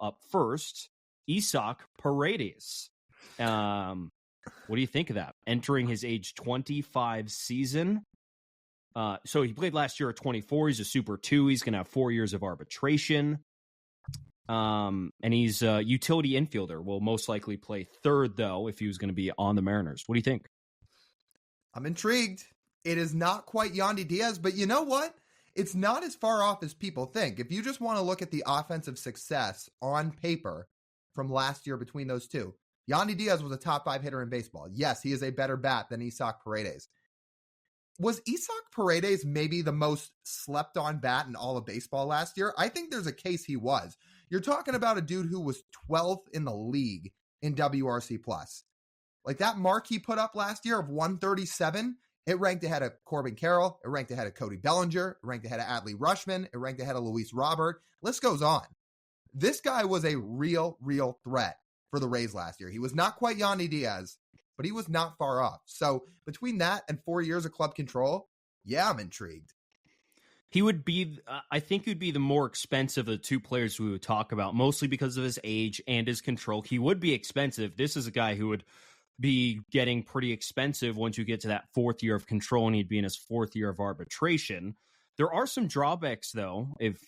up first, Isaac Paredes. What do you think of that? Entering his age 25 season. So he played last year at 24. He's a Super 2. He's going to have 4 years of arbitration. And he's a utility infielder. Will most likely play third, though, if he was going to be on the Mariners. What do you think? I'm intrigued. It is not quite Yandy Diaz, but you know what? It's not as far off as people think. If you just want to look at the offensive success on paper from last year between those two, Yandy Diaz was a top 5 hitter in baseball. Yes, he is a better bat than Isaac Paredes. Was Isaac Paredes maybe the most slept on bat in all of baseball last year? I think there's a case he was. You're talking about a dude who was 12th in the league in WRC+. Like that mark he put up last year of 137, it ranked ahead of Corbin Carroll, it ranked ahead of Cody Bellinger, it ranked ahead of Adley Rutschman, it ranked ahead of Luis Robert. List goes on. This guy was a real threat for the Rays last year. He was not quite Yandy Diaz, but he was not far off. So between that and 4 years of club control, yeah, I'm intrigued. He would be, I think he'd be the more expensive of the two players we would talk about, mostly because of his age and his control. He would be expensive. This is a guy who would be getting pretty expensive once you get to that 4th year of control, and he'd be in his 4th year of arbitration. There are some drawbacks, though, if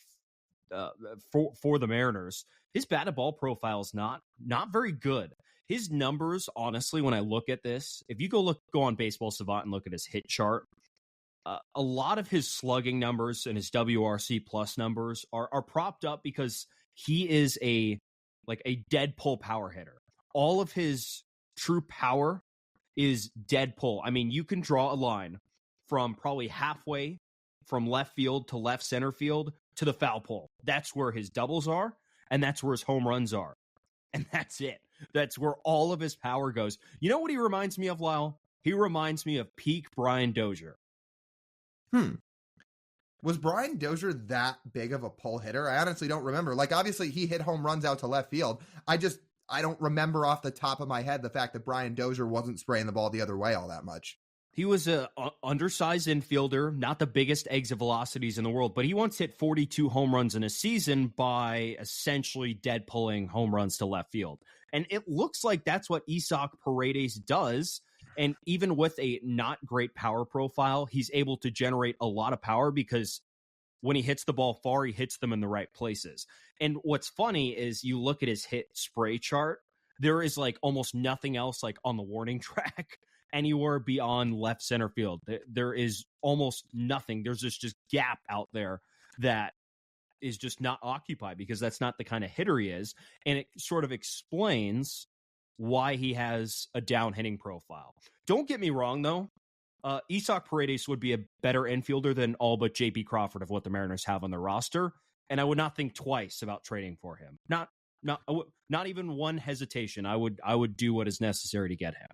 for the Mariners. His batted ball profile is not very good. His numbers, honestly, when I look at this, if you go on Baseball Savant and look at his hit chart, a lot of his slugging numbers and his WRC plus numbers are propped up because he is a dead pull power hitter. All of his true power is dead pull. I mean, you can draw a line from probably halfway from left field to left center field to the foul pole. That's where his doubles are, and that's where his home runs are. And that's it. That's where all of his power goes. You know what he reminds me of, Lyle? He reminds me of peak Brian Dozier. Was Brian Dozier that big of a pull hitter? I honestly don't remember. Like, obviously, he hit home runs out to left field. I don't remember off the top of my head the fact that Brian Dozier wasn't spraying the ball the other way all that much. He was a undersized infielder, not the biggest exit velocities in the world, but he once hit 42 home runs in a season by essentially dead pulling home runs to left field. And it looks like that's what Isaac Paredes does. And even with a not great power profile, he's able to generate a lot of power because when he hits the ball far, he hits them in the right places. And what's funny is you look at his hit spray chart, there is like almost nothing else like on the warning track anywhere beyond left center field. There is almost nothing. There's this just gap out there that is just not occupied because that's not the kind of hitter he is. And it sort of explains why he has a down hitting profile. Don't get me wrong, though. Isaac Paredes would be a better infielder than all but J.P. Crawford of what the Mariners have on their roster, and I would not think twice about trading for him. Not even one hesitation. I would do what is necessary to get him.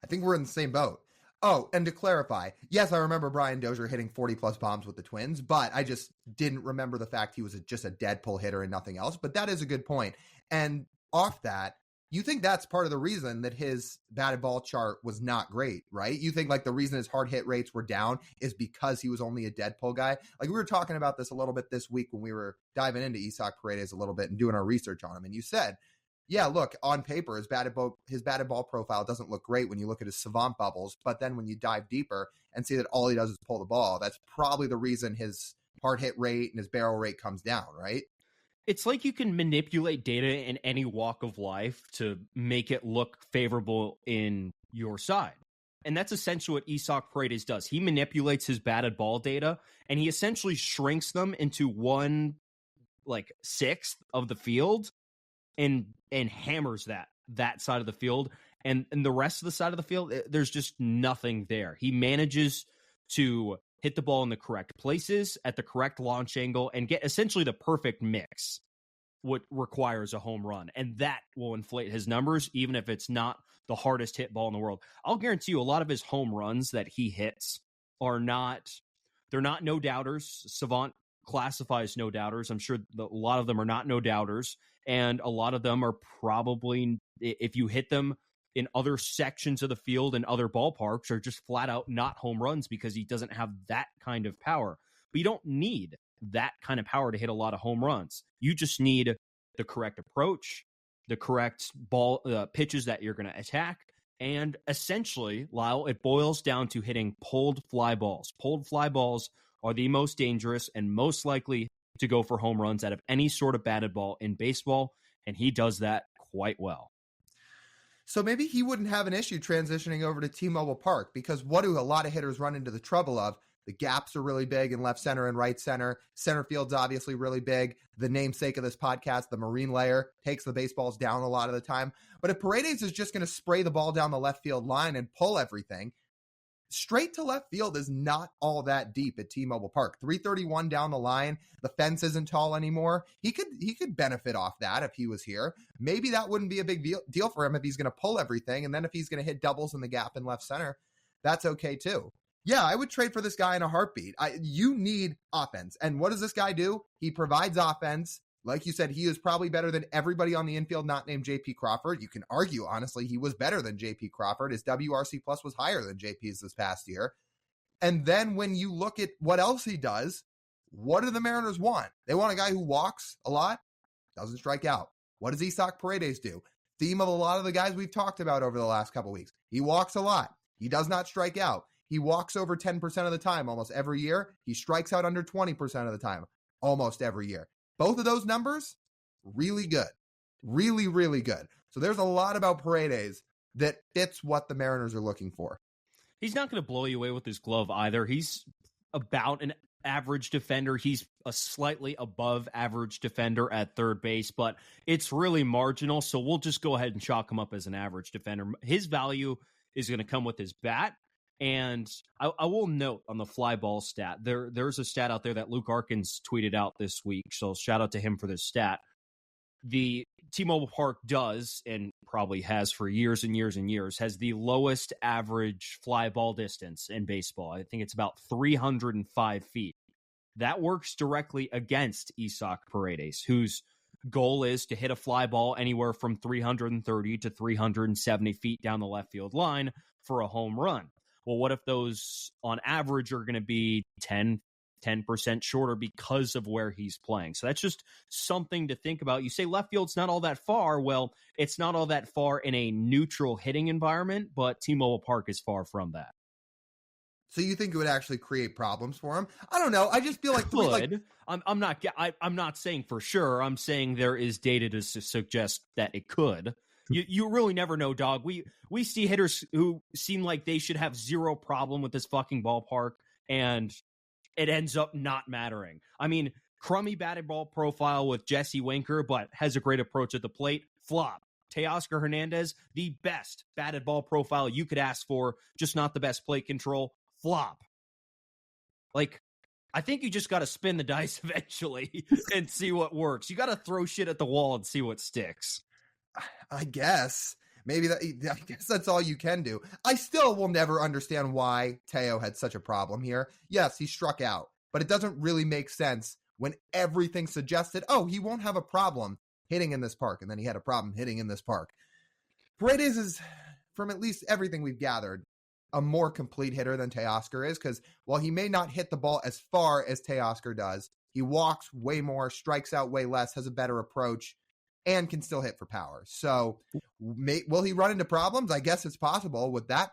I think we're in the same boat. Oh, and to clarify, yes, I remember Brian Dozier hitting 40-plus bombs with the Twins, but I just didn't remember the fact he was just a dead pull hitter and nothing else. But that is a good point. And off that, you think that's part of the reason that his batted ball chart was not great, right? You think like the reason his hard hit rates were down is because he was only a dead pull guy? Like we were talking about this a little bit this week when we were diving into Isaac Paredes a little bit and doing our research on him. And you said, yeah, look, on paper, his batted ball profile doesn't look great when you look at his savant bubbles. But then when you dive deeper and see that all he does is pull the ball, that's probably the reason his hard hit rate and his barrel rate comes down, right? It's like you can manipulate data in any walk of life to make it look favorable in your side. And that's essentially what Isaac Paredes does. He manipulates his batted ball data, and he essentially shrinks them into 1/6 of the field and hammers that side of the field. And the rest of the side of the field, there's just nothing there. He manages to hit the ball in the correct places at the correct launch angle and get essentially the perfect mix, what requires a home run. And that will inflate his numbers, even if it's not the hardest hit ball in the world. I'll guarantee you a lot of his home runs that he hits they're not no doubters. Savant classifies no doubters. I'm sure a lot of them are not no doubters. And a lot of them are probably, if you hit them in other sections of the field and other ballparks, are just flat out not home runs because he doesn't have that kind of power. But you don't need that kind of power to hit a lot of home runs. You just need the correct approach, the correct ball pitches that you're going to attack. And essentially, Lyle, it boils down to hitting pulled fly balls. Pulled fly balls are the most dangerous and most likely to go for home runs out of any sort of batted ball in baseball, and he does that quite well. So maybe he wouldn't have an issue transitioning over to T-Mobile Park, because what do a lot of hitters run into the trouble of? The gaps are really big in left center and right center. Center field's obviously really big. The namesake of this podcast, the marine layer, takes the baseballs down a lot of the time. But if Paredes is just going to spray the ball down the left field line and pull everything, straight to left field is not all that deep at T-Mobile Park. 331 down the line. The fence isn't tall anymore. He could benefit off that if he was here. Maybe that wouldn't be a big deal for him if he's going to pull everything. And then if he's going to hit doubles in the gap in left center, that's okay too. Yeah, I would trade for this guy in a heartbeat. You need offense. And what does this guy do? He provides offense. Like you said, he is probably better than everybody on the infield not named J.P. Crawford. You can argue, honestly, he was better than J.P. Crawford. His WRC plus was higher than J.P.'s this past year. And then when you look at what else he does, what do the Mariners want? They want a guy who walks a lot, doesn't strike out. What does Isaac Paredes do? Theme of a lot of the guys we've talked about over the last couple of weeks. He walks a lot. He does not strike out. He walks over 10% of the time almost every year. He strikes out under 20% of the time almost every year. Both of those numbers, really good. Really, really good. So there's a lot about Paredes that fits what the Mariners are looking for. He's not going to blow you away with his glove either. He's about an average defender. He's a slightly above average defender at third base, but it's really marginal. So we'll just go ahead and chalk him up as an average defender. His value is going to come with his bat. And I will note on the fly ball stat, there's a stat out there that Luke Arkins tweeted out this week. So shout out to him for this stat. The T-Mobile Park does, and probably has for years and years and years, has the lowest average fly ball distance in baseball. I think it's about 305 feet. That works directly against Isaac Paredes, whose goal is to hit a fly ball anywhere from 330 to 370 feet down the left field line for a home run. Well, what if those on average are going to be 10% shorter because of where he's playing? So that's just something to think about. You say left field's not all that far. Well, it's not all that far in a neutral hitting environment, but T-Mobile Park is far from that. So you think it would actually create problems for him? I don't know. I just feel like I'm not saying for sure. I'm saying there is data to suggest that it could. You really never know, dog. We see hitters who seem like they should have zero problem with this fucking ballpark, and it ends up not mattering. I mean, crummy batted ball profile with Jesse Winker, but has a great approach at the plate. Flop. Teoscar Hernandez, the best batted ball profile you could ask for, just not the best plate control. Flop. Like, I think you just got to spin the dice eventually and see what works. You got to throw shit at the wall and see what sticks. I guess. I guess that's all you can do. I still will never understand why Teo had such a problem here. Yes, he struck out, but it doesn't really make sense when everything suggested, oh, he won't have a problem hitting in this park, and then he had a problem hitting in this park. Paredes is, from at least everything we've gathered, a more complete hitter than Teoscar is, because while he may not hit the ball as far as Teoscar does, he walks way more, strikes out way less, has a better approach, and can still hit for power. So will he run into problems? I guess it's possible with that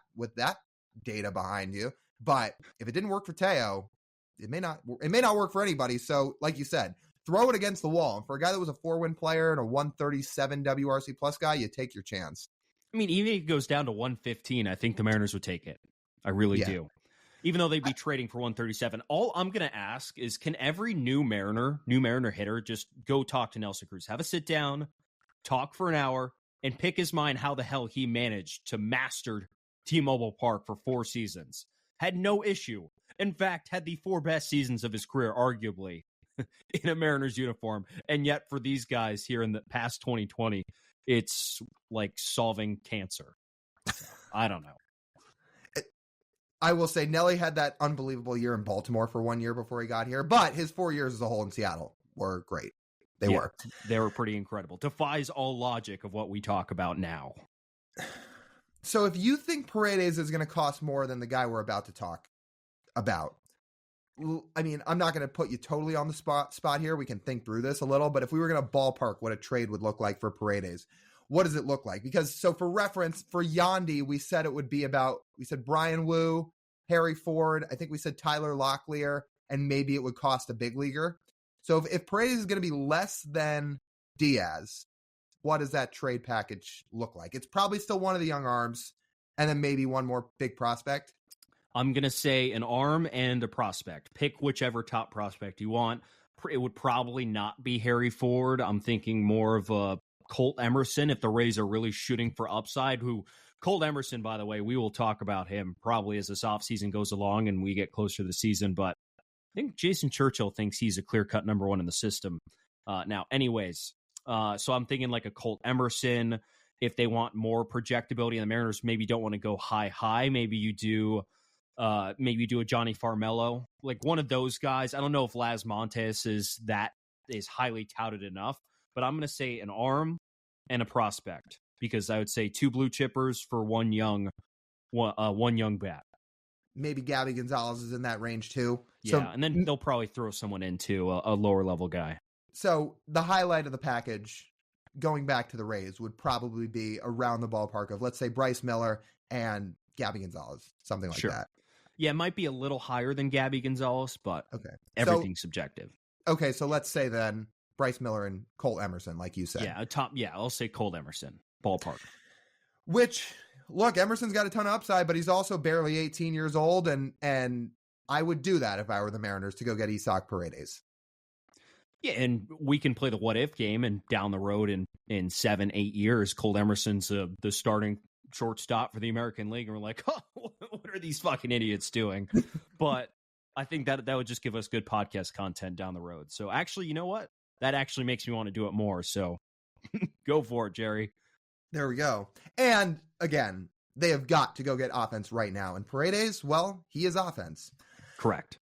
data behind you. But if it didn't work for Teo, it may not work for anybody. So like you said, throw it against the wall. And for a guy that was a 4-win player and a 137 WRC plus guy, you take your chance. I mean, even if it goes down to 115, I think the Mariners would take it. I really do. Even though they'd be trading for 137. All I'm going to ask is, can every new Mariner hitter just go talk to Nelson Cruz, have a sit down, talk for an hour, and pick his mind how the hell he managed to master T-Mobile Park for 4 seasons. Had no issue. In fact, had the 4 best seasons of his career, arguably, in a Mariners uniform. And yet for these guys here in the past 2020, it's like solving cancer. I don't know. I will say Nelly had that unbelievable year in Baltimore for 1 year before he got here, but his 4 years as a whole in Seattle were great. They were pretty incredible. Defies all logic of what we talk about now. So if you think Paredes is going to cost more than the guy we're about to talk about, I mean, I'm not going to put you totally on the spot here. We can think through this a little, but if we were going to ballpark what a trade would look like for Paredes, what does it look like? Because so for reference, for Yandy, we said we said Brian Wu, Harry Ford, I think we said Tyler Locklear, and maybe it would cost a big leaguer. So if Paredes is going to be less than Diaz, what does that trade package look like? It's probably still one of the young arms and then maybe one more big prospect. I'm going to say an arm and a prospect. Pick whichever top prospect you want. It would probably not be Harry Ford. I'm thinking more of a Colt Emerson if the Rays are really shooting for upside. Colt Emerson, by the way, we will talk about him probably as this offseason goes along and we get closer to the season. But I think Jason Churchill thinks he's a clear-cut number one in the system. Now, anyways, so I'm thinking like a Colt Emerson. If they want more projectability, and the Mariners maybe don't want to go high. Maybe you do a Johnny Farmello, like one of those guys. I don't know if Las Montes is highly touted enough, but I'm going to say an arm and a prospect because I would say 2 blue chippers for one young bat. Maybe Gabby Gonzalez is in that range too. Yeah, so, and then they'll probably throw someone into a lower level guy. So the highlight of the package, going back to the Rays, would probably be around the ballpark of, let's say, Bryce Miller and Gabby Gonzalez, something like that. Yeah, it might be a little higher than Gabby Gonzalez, but everything's subjective. Okay, so let's say then Bryce Miller and Colt Emerson, like you said. Yeah, I'll say Colt Emerson, ballpark. Which, look, Emerson's got a ton of upside, but he's also barely 18 years old, and I would do that if I were the Mariners to go get Isaac Paredes. Yeah, and we can play the what-if game, and down the road in 7-8 years, Colt Emerson's the starting shortstop for the American League, and we're like, oh, what are these fucking idiots doing? But I think that would just give us good podcast content down the road. So actually, you know what? That actually makes me want to do it more. So go for it, Jerry. There we go. And again, they have got to go get offense right now. And Paredes, well, he is offense. Correct.